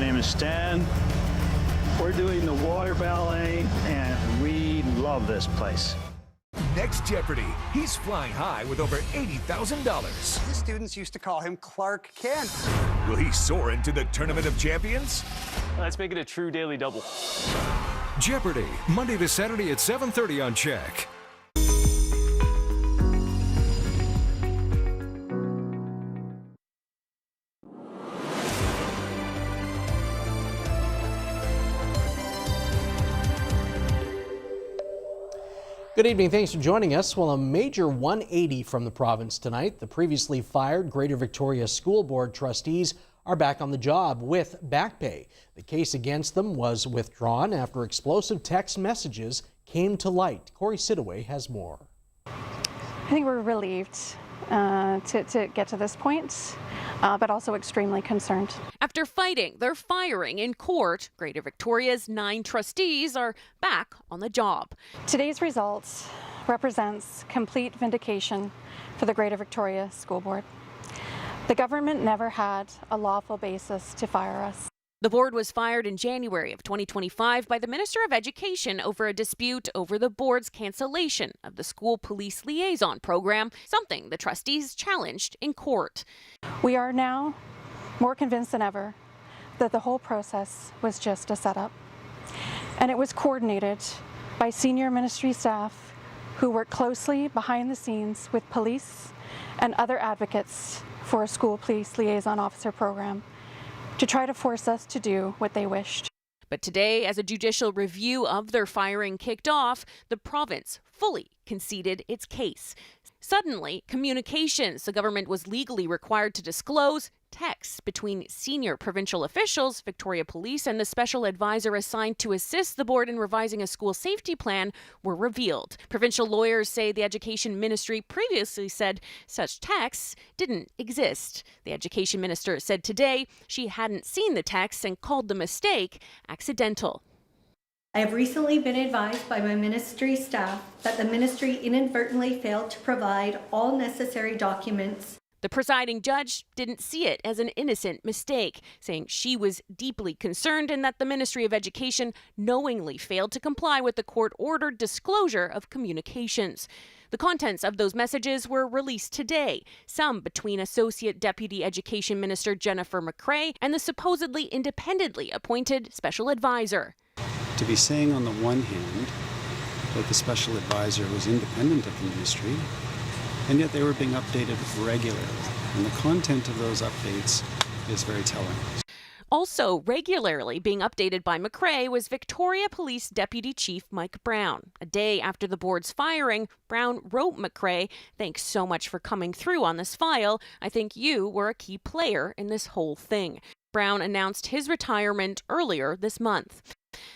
name is Stan. We're doing the water ballet, and we love this place. Next Jeopardy! He's flying high with over $80,000. The students used to call him Clark Kent. Will he soar into the Tournament of Champions? Let's make it a true daily double. Jeopardy! Monday to Saturday at 7:30 on CHEK. Good evening. Thanks for joining us. Well, a major 180 from the province tonight. The previously fired Greater Victoria School Board trustees are back on the job with back pay. The case against them was withdrawn after explosive text messages came to light. Corey Sidaway has more. I think we're relieved to get to this point, but also extremely concerned. After fighting their firing in court, Greater Victoria's 9 trustees are back on the job. Today's results represents complete vindication for the Greater Victoria School Board. The government never had a lawful basis to fire us. The board was fired in January of 2025 by the Minister of Education over a dispute over the board's cancellation of the school police liaison program, something the trustees challenged in court. We are now more convinced than ever that the whole process was just a setup. And it was coordinated by senior ministry staff who worked closely behind the scenes with police and other advocates for a school police liaison officer program to try to force us to do what they wished. But today, as a judicial review of their firing kicked off, the province fully conceded its case. Suddenly, communications the government was legally required to disclose, texts between senior provincial officials, Victoria Police, and the special advisor assigned to assist the board in revising a school safety plan were revealed. Provincial lawyers say the Education Ministry previously said such texts didn't exist. The Education Minister said today she hadn't seen the texts and called the mistake accidental. I have recently been advised by my ministry staff that the ministry inadvertently failed to provide all necessary documents. The presiding judge didn't see it as an innocent mistake, saying she was deeply concerned and that the Ministry of Education knowingly failed to comply with the court-ordered disclosure of communications. The contents of those messages were released today, some between Associate Deputy Education Minister Jennifer McCrae and the supposedly independently appointed special advisor. To be saying on the one hand that the special advisor was independent of the ministry, and yet they were being updated regularly. And the content of those updates is very telling. Also regularly being updated by McCrae was Victoria Police Deputy Chief Mike Brown. A day after the board's firing, Brown wrote McCrae, "Thanks so much for coming through on this file. I think you were a key player in this whole thing." Brown announced his retirement earlier this month.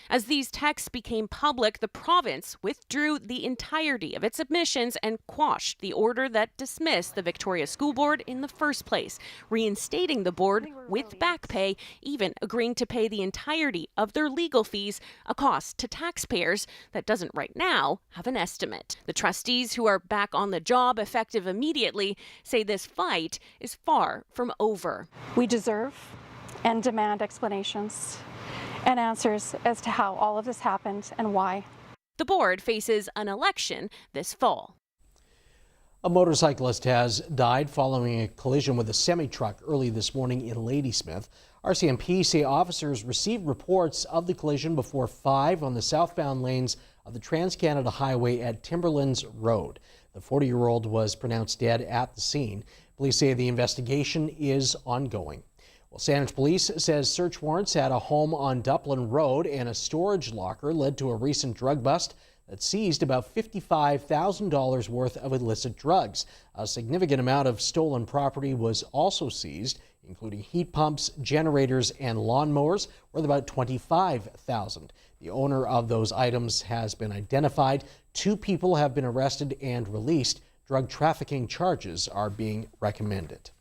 As these texts became public, the province withdrew the entirety of its submissions and quashed the order that dismissed the Victoria School Board in the first place, reinstating the board with back pay, even agreeing to pay the entirety of their legal fees, a cost to taxpayers that doesn't right now have an estimate. The trustees, who are back on the job effective immediately, say this fight is far from over. We deserve and demand explanations and answers as to how all of this happened and why. The board faces an election this fall. A motorcyclist has died following a collision with a semi-truck early this morning in Ladysmith. RCMP say officers received reports of the collision before 5 on the southbound lanes of the Trans-Canada Highway at Timberlands Road. The 40-year-old was pronounced dead at the scene. Police say the investigation is ongoing. Well, Saanich Police says search warrants at a home on Duplin Road and a storage locker led to a recent drug bust that seized about $55,000 worth of illicit drugs. A significant amount of stolen property was also seized, including heat pumps, generators, and lawnmowers, worth about $25,000. The owner of those items has been identified. 2 people have been arrested and released. Drug trafficking charges are being recommended.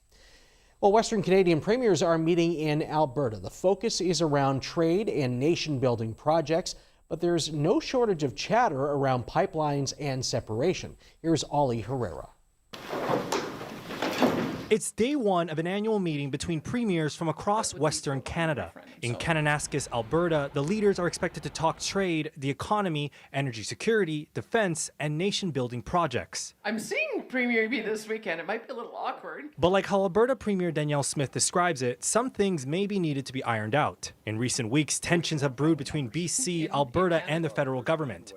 Well, Western Canadian premiers are meeting in Alberta. The focus is around trade and nation-building projects, but there's no shortage of chatter around pipelines and separation. Here's Ollie Herrera. It's day one of an annual meeting between premiers from across Western Canada. In Kananaskis, Alberta, the leaders are expected to talk trade, the economy, energy security, defense, and nation-building projects. I'm seeing Premier B this weekend. It might be a little awkward. But like how Alberta Premier Danielle Smith describes it, some things may be needed to be ironed out. In recent weeks, tensions have brewed between BC, Alberta, and the federal government.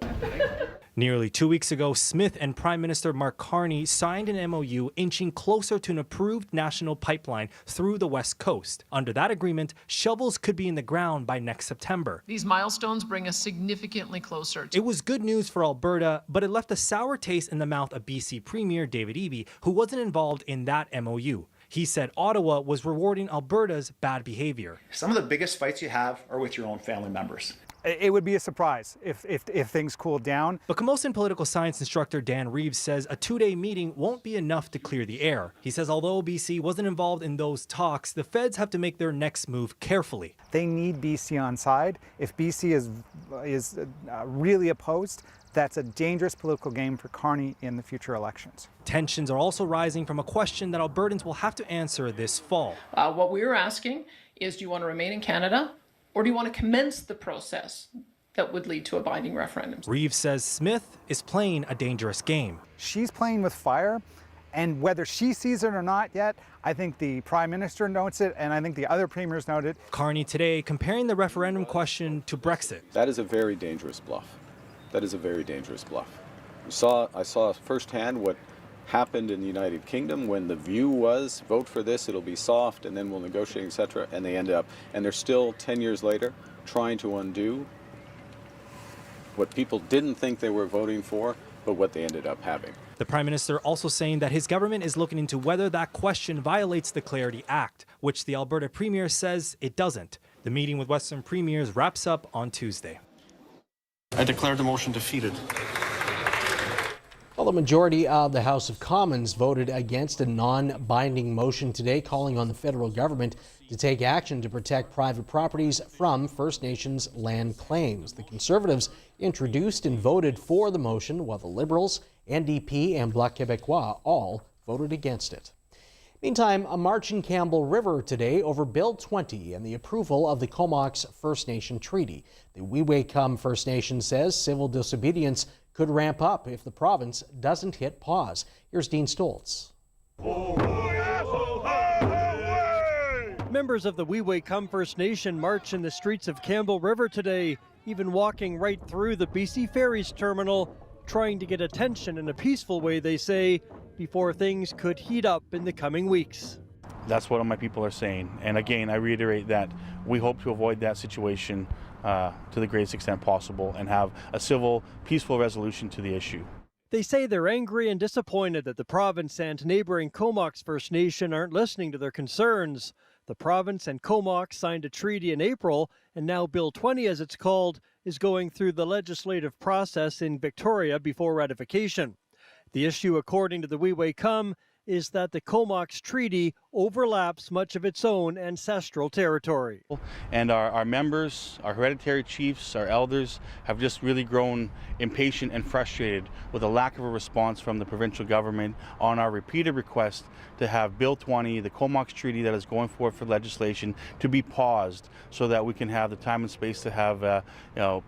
Nearly 2 weeks ago, Smith and Prime Minister Mark Carney signed an MOU inching closer to an approved national pipeline through the West Coast. Under that agreement, shovels could be in the ground by next September. These milestones bring us significantly closer. It was good news for Alberta, but it left a sour taste in the mouth of BC Premier David Eby, who wasn't involved in that MOU. He said Ottawa was rewarding Alberta's bad behavior. Some of the biggest fights you have are with your own family members. It would be a surprise if things cooled down. But Camosun political science instructor Dan Reeves says a two-day meeting won't be enough to clear the air. He says although BC wasn't involved in those talks, the feds have to make their next move carefully. They need BC on side. If BC is really opposed, that's a dangerous political game for Carney in the future elections. Tensions are also rising from a question that Albertans will have to answer this fall. What we're asking is, do you want to remain in Canada, or do you want to commence the process that would lead to a binding referendum? Reeves says Smith is playing a dangerous game. She's playing with fire, and whether she sees it or not yet, I think the Prime Minister notes it, and I think the other premiers note it. Carney today comparing the referendum question to Brexit. That is a very dangerous bluff. That is a very dangerous bluff. I saw firsthand what happened in the United Kingdom when the view was vote for this, it'll be soft, and then we'll negotiate, etc. And they end up, and they're still 10 years later trying to undo what people didn't think they were voting for, but what they ended up having. The Prime Minister also saying that his government is looking into whether that question violates the Clarity Act, which the Alberta Premier says it doesn't. The meeting with Western Premiers wraps up on Tuesday. I declare the motion defeated. Well, the majority of the House of Commons voted against a non-binding motion today calling on the federal government to take action to protect private properties from First Nations land claims. The Conservatives introduced and voted for the motion, while the Liberals, NDP, and Bloc Québécois all voted against it. Meantime, a march in Campbell River today over Bill 20 and the approval of the Comox First Nation Treaty. The Wew'wachum First Nation says civil disobedience could ramp up if the province doesn't hit pause. Here's Dean Stoltz. Members of the Wew'wachum First Nation march in the streets of Campbell River today, even walking right through the BC Ferries terminal, trying to get attention in a peaceful way, they say, before things could heat up in the coming weeks. That's what my people are saying. And again, I reiterate that we hope to avoid that situation to the greatest extent possible and have a civil, peaceful resolution to the issue. They say they're angry and disappointed that the province and neighboring Comox First Nation aren't listening to their concerns. The province and Comox signed a treaty in April, and now Bill 20, as it's called, is going through the legislative process in Victoria before ratification. The issue, according to the Wew'wachum, is that the Comox Treaty overlaps much of its own ancestral territory. And our members, our hereditary chiefs, our elders have just really grown impatient and frustrated with a lack of a response from the provincial government on our repeated request to have Bill 20, the Comox Treaty that is going forward for legislation, to be paused so that we can have the time and space to have a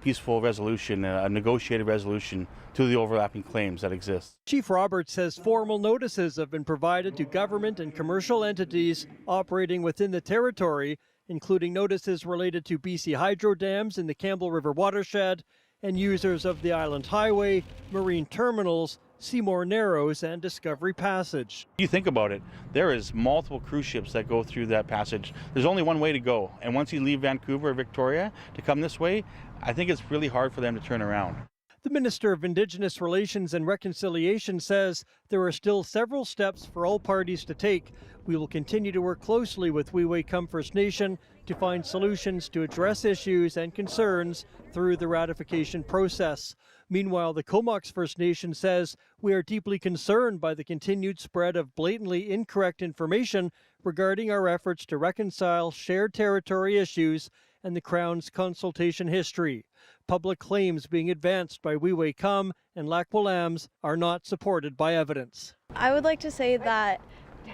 peaceful resolution, a negotiated resolution to the overlapping claims that exist. Chief Roberts says formal notices have been provided to government and commercial entities operating within the territory, including notices related to BC hydro dams in the Campbell River watershed and users of the Island Highway, marine terminals, Seymour Narrows, and Discovery Passage. You think about it, there is multiple cruise ships that go through that passage. There's only one way to go, and once you leave Vancouver or Victoria to come this way, I think it's really hard for them to turn around. The Minister of Indigenous Relations and Reconciliation says there are still several steps for all parties to take. We will continue to work closely with Wew'wachum First Nation to find solutions to address issues and concerns through the ratification process. Meanwhile, the Comox First Nation says we are deeply concerned by the continued spread of blatantly incorrect information regarding our efforts to reconcile shared territory issues and the Crown's consultation history. Public claims being advanced by Wew'wachum and Lac Wallams are not supported by evidence. I would like to say that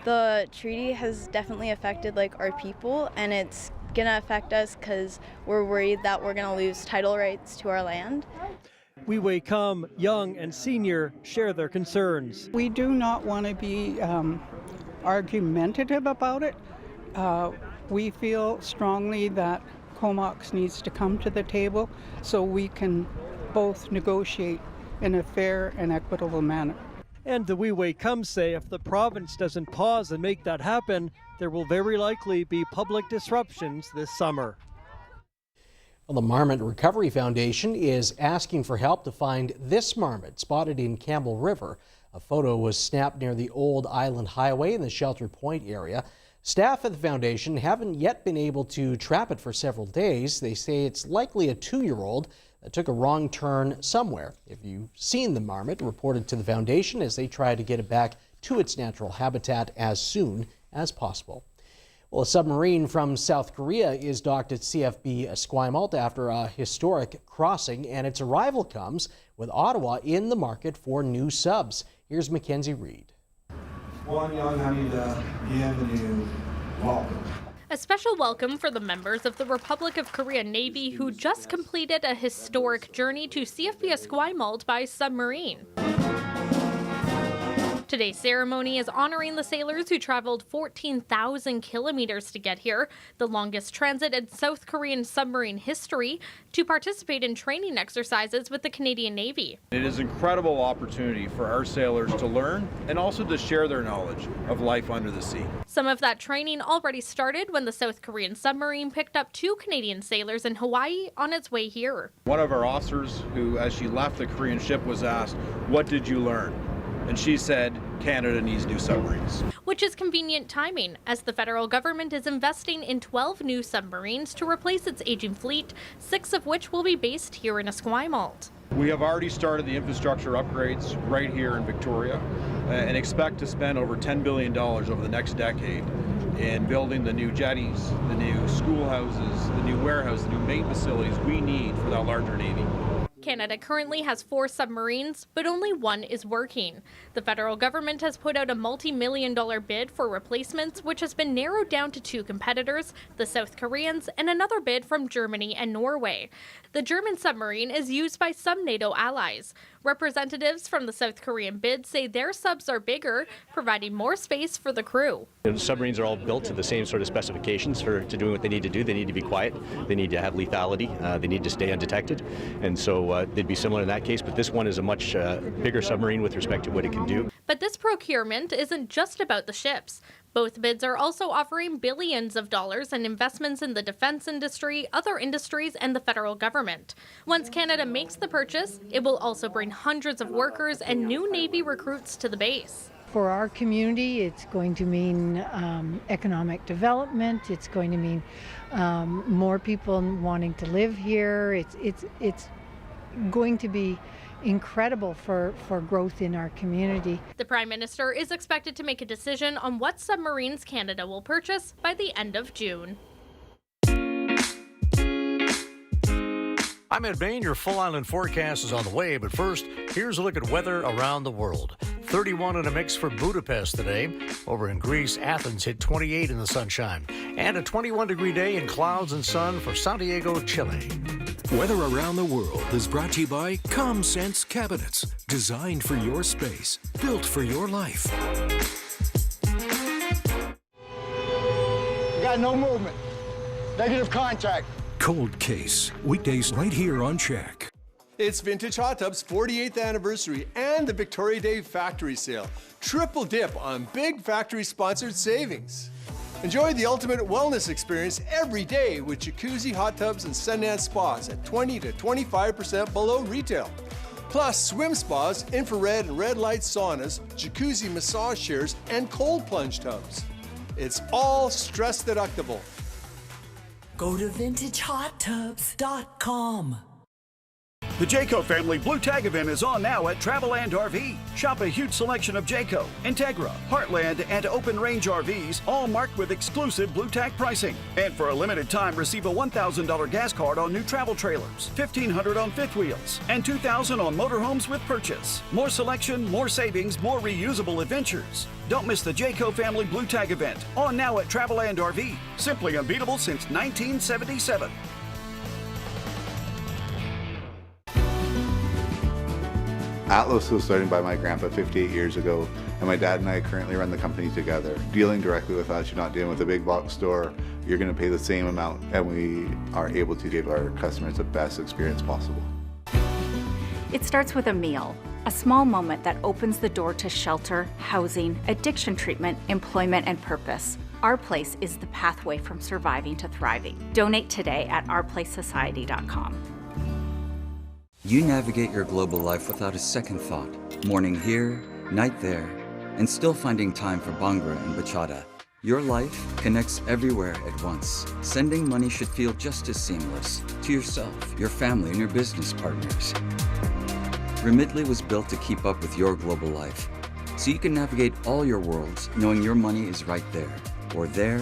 The treaty has definitely affected our people, and it's gonna affect us because we're worried that we're gonna lose title rights to our land. Wee Kum, young and senior, share their concerns. We do not want to be argumentative about it. We feel strongly that Comox needs to come to the table so we can both negotiate in a fair and equitable manner. And the Wee Kum say if the province doesn't pause and make that happen, there will very likely be public disruptions this summer. Well, the Marmot Recovery Foundation is asking for help to find this marmot spotted in Campbell River. A photo was snapped near the old Island Highway in the Shelter Point area. Staff at the foundation haven't yet been able to trap it for several days. They say it's likely a 2-year-old that took a wrong turn somewhere. If you've seen the marmot, report it to the foundation as they try to get it back to its natural habitat as soon as possible. Well, a submarine from South Korea is docked at CFB Esquimalt after a historic crossing, and its arrival comes with Ottawa in the market for new subs. Here's Mackenzie Reed. Welcome. A special welcome for the members of the Republic of Korea Navy who just completed a historic journey to CFB Esquimalt by submarine. Today's ceremony is honoring the sailors who traveled 14,000 kilometers to get here, the longest transit in South Korean submarine history, to participate in training exercises with the Canadian Navy. It is an incredible opportunity for our sailors to learn and also to share their knowledge of life under the sea. Some of that training already started when the South Korean submarine picked up 2 Canadian sailors in Hawaii on its way here. One of our officers who, as she left the Korean ship, was asked, "What did you learn?" And she said, Canada needs new submarines. Which is convenient timing, as the federal government is investing in 12 new submarines to replace its aging fleet, 6 of which will be based here in Esquimalt. We have already started the infrastructure upgrades right here in Victoria and expect to spend over $10 billion over the next decade in building the new jetties, the new schoolhouses, the new warehouse, the new main facilities we need for that larger Navy. Canada currently has 4 submarines, but only 1 is working. The federal government has put out a multi-million-dollar bid for replacements, which has been narrowed down to 2 competitors, the South Koreans, and another bid from Germany and Norway. The German submarine is used by some NATO allies. Representatives from the South Korean bid say their subs are bigger, providing more space for the crew. The submarines are all built to the same sort of specifications to doing what they need to do. They need to be quiet, they need to have lethality, they need to stay undetected, and so they'd be similar in that case, but this one is a much bigger submarine with respect to what it can do. But this procurement isn't just about the ships. Both bids are also offering billions of dollars in investments in the defense industry, other industries, and the federal government. Once Canada makes the purchase, it will also bring hundreds of workers and new Navy recruits to the base. For our community, it's going to mean economic development. It's going to mean more people wanting to live here. It's going to be incredible for growth in our community. The Prime Minister is expected to make a decision on what submarines Canada will purchase by the end of June. I'm Ed Bain. Your full island forecast is on the way, but first, here's a look at weather around the world. 31 in a mix for Budapest today. Over in Greece, Athens hit 28 in the sunshine. And a 21-degree day in clouds and sun for Santiago, Chile. Weather around the world is brought to you by ComSense Cabinets. Designed for your space, built for your life. Got no movement. Negative contact. Cold Case. Weekdays right here on CHEK. It's Vintage Hot Tub's 48th anniversary and the Victoria Day Factory Sale. Triple dip on big factory-sponsored savings. Enjoy the ultimate wellness experience every day with jacuzzi, hot tubs, and Sundance spas at 20 to 25% below retail. Plus, swim spas, infrared and red light saunas, jacuzzi massage chairs, and cold plunge tubs. It's all stress deductible. Go to VintageHotTubs.com. The Jayco Family Blue Tag event is on now at Traveland RV. Shop a huge selection of Jayco, Integra, Heartland, and Open Range RVs, all marked with exclusive Blue Tag pricing. And for a limited time, receive a $1,000 gas card on new travel trailers, $1,500 on fifth wheels, and $2,000 on motorhomes with purchase. More selection, more savings, more reusable adventures. Don't miss the Jayco Family Blue Tag event, on now at Traveland RV. Simply unbeatable since 1977. Atlas was started by my grandpa 58 years ago, and my dad and I currently run the company together. Dealing directly with us, you're not dealing with a big box store, you're going to pay the same amount, and we are able to give our customers the best experience possible. It starts with a meal, a small moment that opens the door to shelter, housing, addiction treatment, employment, and purpose. Our Place is the pathway from surviving to thriving. Donate today at ourplacesociety.com. You navigate your global life without a second thought. Morning here, night there, and still finding time for Bhangra and Bachata. Your life connects everywhere at once. Sending money should feel just as seamless to yourself, your family, and your business partners. Remitly was built to keep up with your global life, so you can navigate all your worlds knowing your money is right there, or there,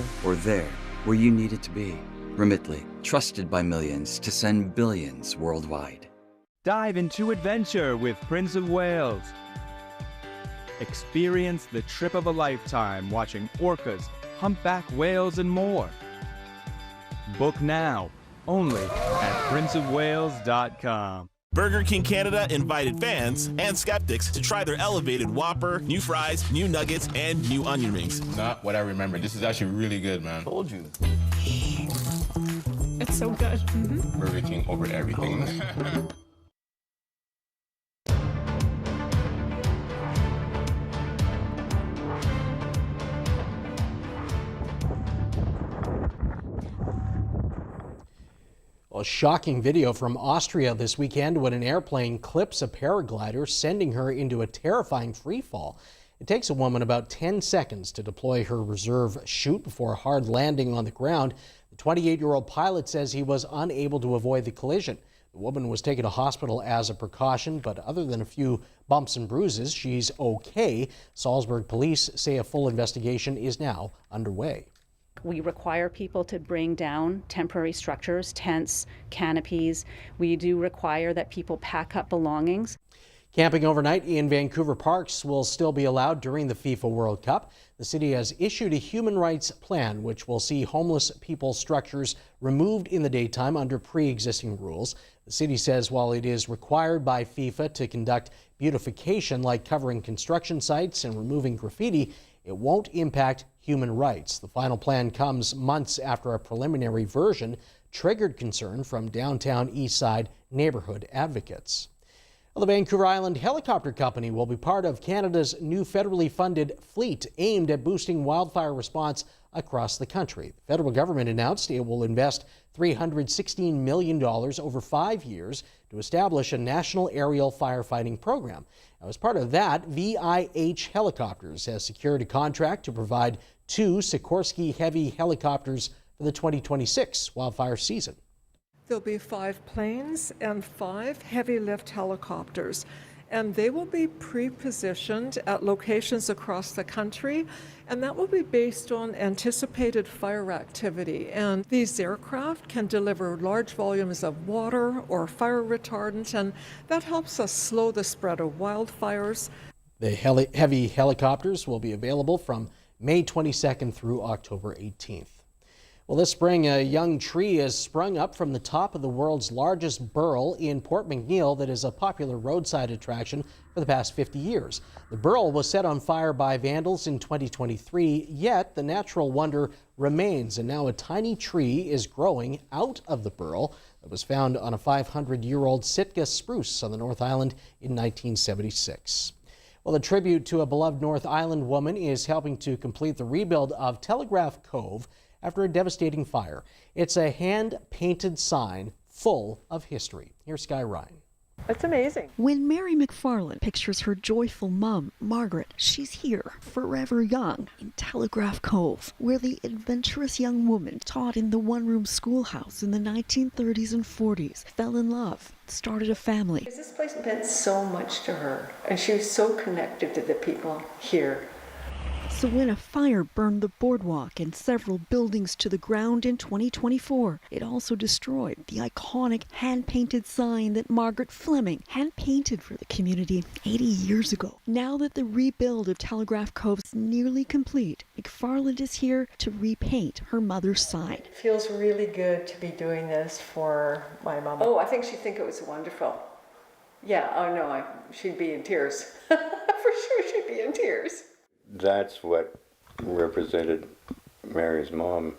where you need it to be. Remitly, trusted by millions to send billions worldwide. Dive into adventure with Prince of Wales. Experience the trip of a lifetime watching orcas, humpback whales, and more. Book now, only at princeofwales.com. Burger King Canada invited fans and skeptics to try their elevated Whopper, new fries, new nuggets, and new onion rings. Not what I remember. This is actually really good, man. Told you. It's so good. Mm-hmm. Burger King over everything. A shocking video from Austria this weekend when an airplane clips a paraglider, sending her into a terrifying free fall. It takes a woman about 10 seconds to deploy her reserve chute before a hard landing on the ground. The 28-year-old pilot says he was unable to avoid the collision. The woman was taken to hospital as a precaution, but other than a few bumps and bruises, she's okay. Salzburg police say a full investigation is now underway. We require people to bring down temporary structures, tents, canopies. We do require that people pack up belongings. Camping overnight in Vancouver parks will still be allowed during the FIFA World Cup. The city has issued a human rights plan which will see homeless people structures removed in the daytime under pre-existing rules. The city says while it is required by FIFA to conduct beautification like covering construction sites and removing graffiti, it won't impact human rights. The final plan comes months after a preliminary version triggered concern from downtown Eastside neighborhood advocates. Well, the Vancouver Island Helicopter Company will be part of Canada's new federally funded fleet aimed at boosting wildfire response across the country. The federal government announced it will invest $316 million over 5 years to establish a national aerial firefighting program. Now, as part of that, VIH Helicopters has secured a contract to provide 2 Sikorsky heavy helicopters for the 2026 wildfire season. There'll be 5 planes and 5 heavy lift helicopters, and they will be pre-positioned at locations across the country, and that will be based on anticipated fire activity. And these aircraft can deliver large volumes of water or fire retardant, and that helps us slow the spread of wildfires. The heavy helicopters will be available from May 22nd through October 18th. Well, this spring, a young tree has sprung up from the top of the world's largest burl in Port McNeill that is a popular roadside attraction for the past 50 years. The burl was set on fire by vandals in 2023, yet the natural wonder remains, and now a tiny tree is growing out of the burl that was found on a 500-year-old Sitka spruce on the North Island in 1976. Well, a tribute to a beloved North Island woman is helping to complete the rebuild of Telegraph Cove after a devastating fire. It's a hand-painted sign full of history. Here's Sky Ryan. It's amazing. When Mary McFarland pictures her joyful mom, Margaret, she's here, forever young, in Telegraph Cove, where the adventurous young woman taught in the one-room schoolhouse in the 1930s and 40s fell in love, started a family. This place meant so much to her, and she was so connected to the people here. So when a fire burned the boardwalk and several buildings to the ground in 2024, it also destroyed the iconic hand-painted sign that Margaret Fleming hand-painted for the community 80 years ago. Now that the rebuild of Telegraph Cove is nearly complete, McFarland is here to repaint her mother's sign. It feels really good to be doing this for my mom. Oh, I think she'd think it was wonderful. Yeah, oh no, she'd be in tears. For sure she'd be in tears. That's what represented Mary's mom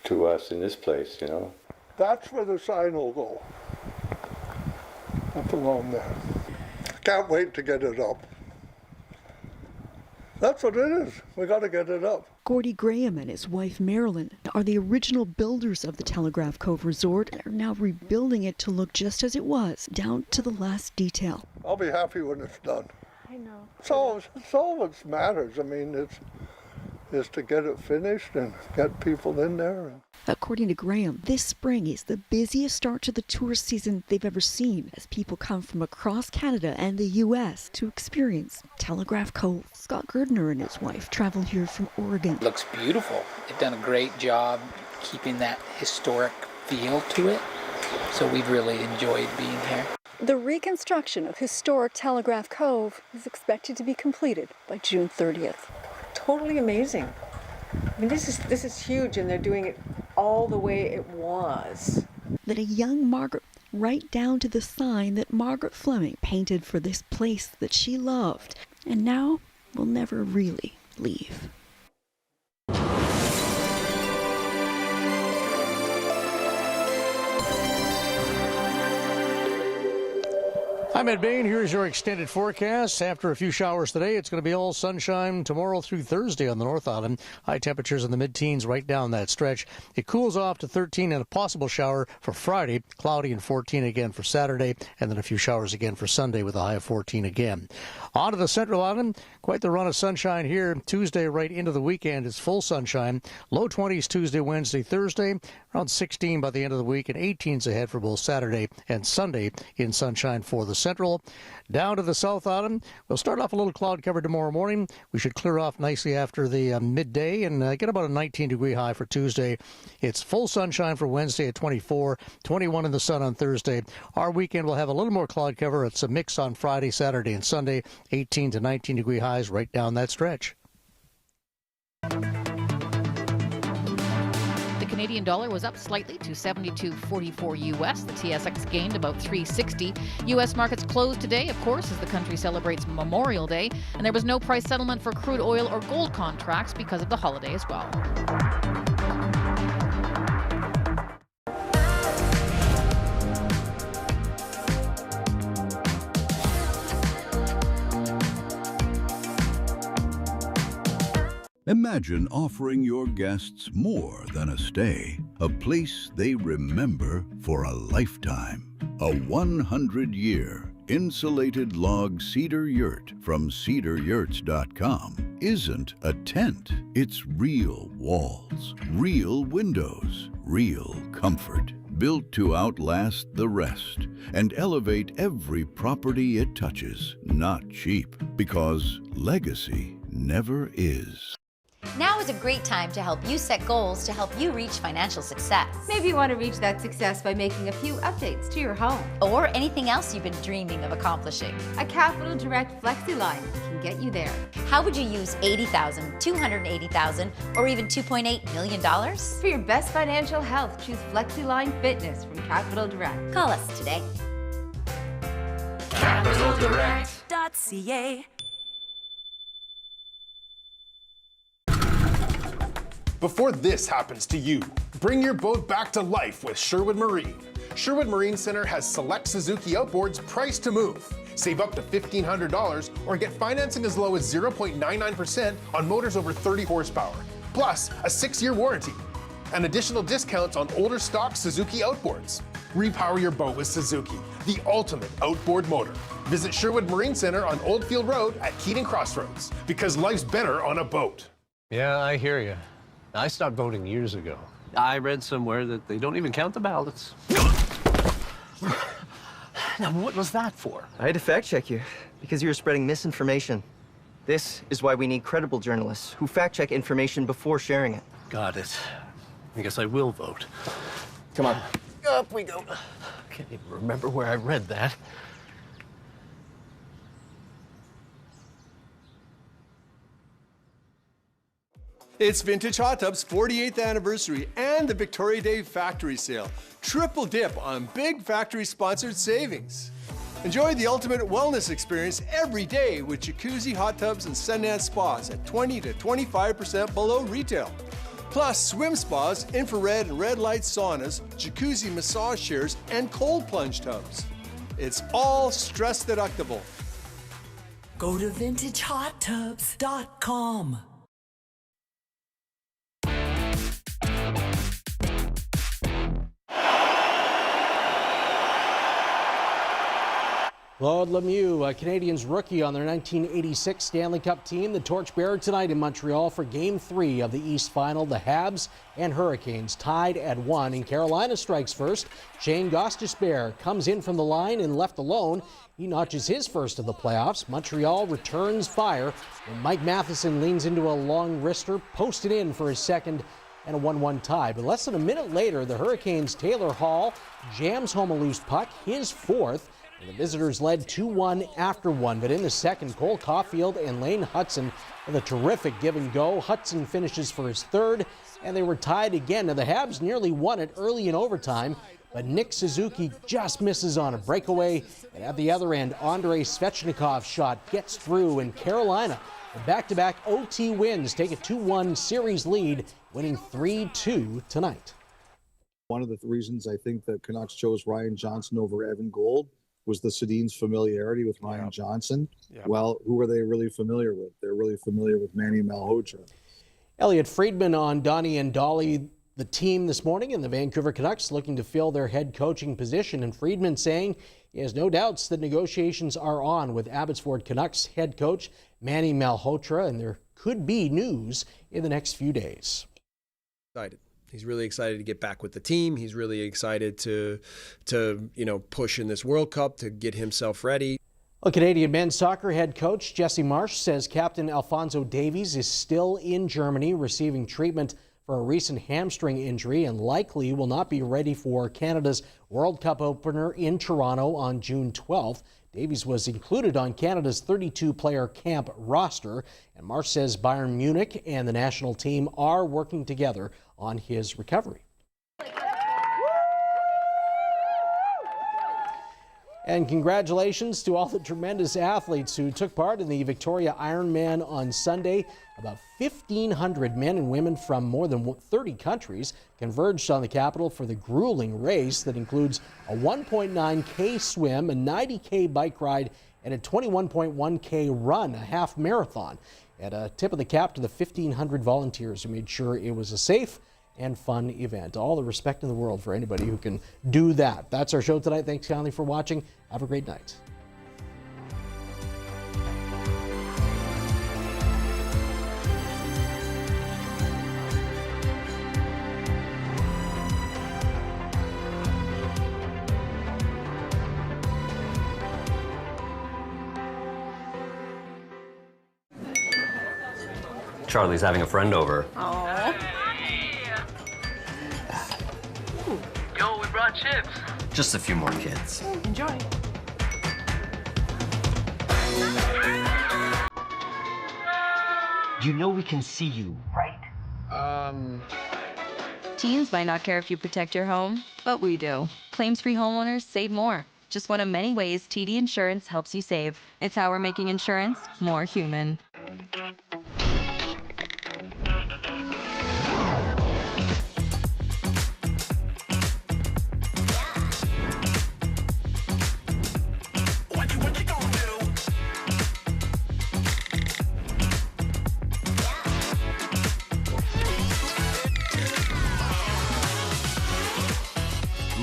to us in this place, you know. That's where the sign will go. Up along there. Can't wait to get it up. That's what it is. We got to get it up. Gordy Graham and his wife Marilyn are the original builders of the Telegraph Cove Resort and are now rebuilding it to look just as it was, down to the last detail. I'll be happy when it's done. I know. It's all what matters. I mean, it's to get it finished and get people in there. According to Graham, this spring is the busiest start to the tourist season they've ever seen, as people come from across Canada and the U.S. to experience Telegraph Cove. Scott Gerdner and his wife traveled here from Oregon. It looks beautiful. They've done a great job keeping that historic feel to it, so we've really enjoyed being here. The reconstruction of historic Telegraph Cove is expected to be completed by June 30th. Totally amazing. I mean, this is huge, and they're doing it all the way it was. That a young Margaret, right down to the sign that Margaret Fleming painted for this place that she loved, and now will never really leave. I'm Ed Bain. Here's your extended forecast. After a few showers today, it's going to be all sunshine tomorrow through Thursday on the North Island. High temperatures in the mid-teens right down that stretch. It cools off to 13 and a possible shower for Friday. Cloudy and 14 again for Saturday. And then a few showers again for Sunday with a high of 14 again. On to the Central Island. Quite the run of sunshine here. Tuesday right into the weekend is full sunshine. Low 20s Tuesday, Wednesday, Thursday. Around 16 by the end of the week and 18s ahead for both Saturday and Sunday in sunshine for the Central. Down to the South Island, we'll start off a little cloud cover tomorrow morning. We should clear off nicely after the midday and get about a 19-degree high for Tuesday. It's full sunshine for Wednesday at 24, 21 in the sun on Thursday. Our weekend will have a little more cloud cover. It's a mix on Friday, Saturday, and Sunday, 18 to 19-degree highs right down that stretch. The Canadian dollar was up slightly to 72.44 U.S. The TSX gained about 3.60. U.S. markets closed today, of course, as the country celebrates Memorial Day, and there was no price settlement for crude oil or gold contracts because of the holiday as well. Imagine offering your guests more than a stay, a place they remember for a lifetime. A 100-year insulated log cedar yurt from cedaryurts.com isn't a tent. It's real walls, real windows, real comfort, built to outlast the rest and elevate every property it touches. Not cheap, because legacy never is. Now is a great time to help you set goals to help you reach financial success. Maybe you want to reach that success by making a few updates to your home. Or anything else you've been dreaming of accomplishing. A Capital Direct FlexiLine can get you there. How would you use $80,000, $280,000, or even $2.8 million? For your best financial health, choose FlexiLine Fitness from Capital Direct. Call us today. CapitalDirect.ca. Before this happens to you, bring your boat back to life with Sherwood Marine. Sherwood Marine Center has select Suzuki outboards priced to move. Save up to $1,500 or get financing as low as 0.99% on motors over 30 horsepower, plus a 6-year warranty, and additional discounts on older stock Suzuki outboards. Repower your boat with Suzuki, the ultimate outboard motor. Visit Sherwood Marine Center on Oldfield Road at Keating Crossroads, because life's better on a boat. Yeah, I hear you. I stopped voting years ago. I read somewhere that they don't even count the ballots. Now, what was that for? I had to fact check you because you were spreading misinformation. This is why we need credible journalists who fact check information before sharing it. Got it. I guess I will vote. Come on. Up we go. Can't even remember where I read that. It's Vintage Hot Tub's 48th anniversary and the Victoria Day Factory Sale. Triple dip on big factory-sponsored savings. Enjoy the ultimate wellness experience every day with jacuzzi, hot tubs, and Sundance spas at 20 to 25% below retail. Plus swim spas, infrared and red light saunas, jacuzzi massage chairs, and cold plunge tubs. It's all stress deductible. Go to vintagehottubs.com. Claude Lemieux, a Canadians rookie on their 1986 Stanley Cup team, the torchbearer tonight in Montreal for Game 3 of the East Final. The Habs and Hurricanes tied at 1, and Carolina strikes first. Shane Gostisbehere comes in from the line and left alone. He notches his first of the playoffs. Montreal returns fire, and Mike Matheson leans into a long wrister, posted in for his second, and a 1-1 tie. But less than a minute later, the Hurricanes' Taylor Hall jams home a loose puck, his fourth. And the visitors led 2-1 after one, but in the second, Cole Caulfield and Lane Hutson with a terrific give and go. Hutson finishes for his third, and they were tied again. Now, the Habs nearly won it early in overtime, but Nick Suzuki just misses on a breakaway. And at the other end, Andrei Svechnikov's shot gets through, and Carolina, the back-to-back OT wins, take a 2-1 series lead, winning 3-2 tonight. One of the reasons I think the Canucks chose Ryan Johnson over Evan Gould was the Sedin's familiarity with Ryan Johnson. Well, who are they really familiar with? They're really familiar with Manny Malhotra. Elliot Friedman on Donnie and Dolly, the team this morning, and the Vancouver Canucks looking to fill their head coaching position. And Friedman saying he has no doubts that negotiations are on with Abbotsford Canucks head coach Manny Malhotra, and there could be news in the next few days. Excited. He's really excited to get back with the team. He's really excited to push in this World Cup, to get himself ready. Well, Canadian men's soccer head coach Jesse Marsh says Captain Alphonso Davies is still in Germany receiving treatment for a recent hamstring injury and likely will not be ready for Canada's World Cup opener in Toronto on June 12th. Davies was included on Canada's 32-player camp roster, and Marsh says Bayern Munich and the national team are working together on his recovery. And congratulations to all the tremendous athletes who took part in the Victoria Ironman on Sunday. About 1,500 men and women from more than 30 countries converged on the capital for the grueling race that includes a 1.9K swim, a 90K bike ride, and a 21.1K run, a half marathon. And a tip of the cap to the 1,500 volunteers who made sure it was a safe and fun event. All the respect in the world for anybody who can do that. That's our show tonight. Thanks kindly for watching. Have a great night. Charlie's having a friend over. Aww. Yo, we brought chips. Just a few more kids. Enjoy. You know we can see you, right? Teens might not care if you protect your home, but we do. Claims-free homeowners save more. Just one of many ways TD Insurance helps you save. It's how we're making insurance more human.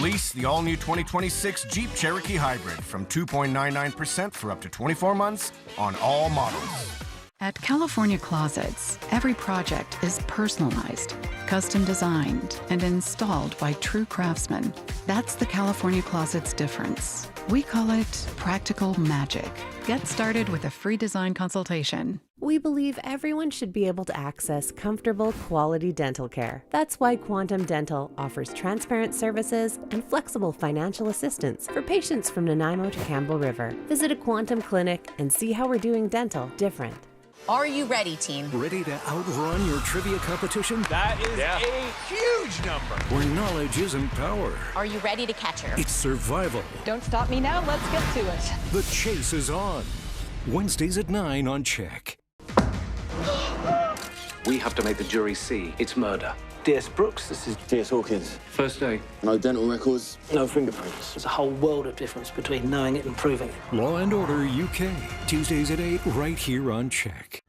Lease the all-new 2026 Jeep Cherokee Hybrid from 2.99% for up to 24 months on all models. At California Closets, every project is personalized, custom designed, and installed by true craftsmen. That's the California Closets difference. We call it practical magic. Get started with a free design consultation. We believe everyone should be able to access comfortable, quality dental care. That's why Quantum Dental offers transparent services and flexible financial assistance for patients from Nanaimo to Campbell River. Visit a Quantum clinic and see how we're doing dental different. Are you ready, team? Ready to outrun your trivia competition? That is a huge number. Where knowledge isn't power. Are you ready to catch her? It's survival. Don't stop me now. Let's get to it. The chase is on. Wednesdays at 9 on CHEK. We have to make the jury see it's murder. DS Brooks, this is DS Hawkins. First day. No dental records. No fingerprints. There's a whole world of difference between knowing it and proving it. Law and Order UK. Tuesdays at 8 right here on CHEK.